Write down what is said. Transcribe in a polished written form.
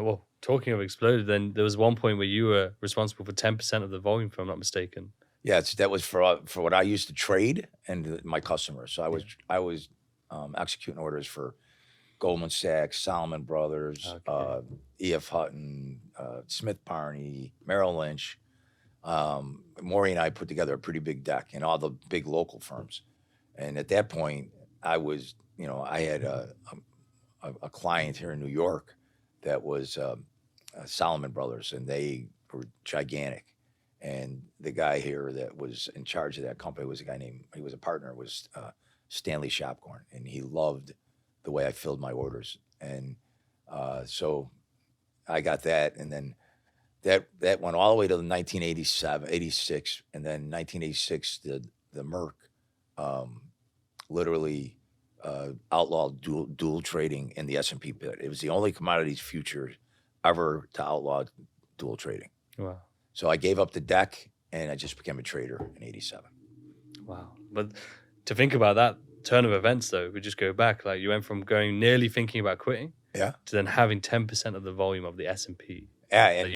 Well, talking of exploded, then there was one point where you were responsible for 10% of the volume, if I'm not mistaken. Yeah, that was for what I used to trade and my customers. So I was executing orders for Goldman Sachs, Salomon Brothers, Okay. E.F. Hutton, Smith Barney, Merrill Lynch. Maury and I put together a pretty big deck and all the big local firms. And at that point, I had a client here in New York that was Salomon Brothers, and they were gigantic. And the guy here that was in charge of that company was a guy named, he was a partner, was Stanley Shopcorn, and he loved the way I filled my orders. And so I got that, and then that went all the way to 1987, 86, and then 1986, the Merck literally outlawed dual trading in the S&P bid. It was the only commodities future ever to outlaw dual trading. Wow. So I gave up the deck and I just became a trader in 87. Wow. But to think about that turn of events, though, we just go back. Like, you went from nearly thinking about quitting Yeah. to then having 10% of the volume of the S&P. Yeah, and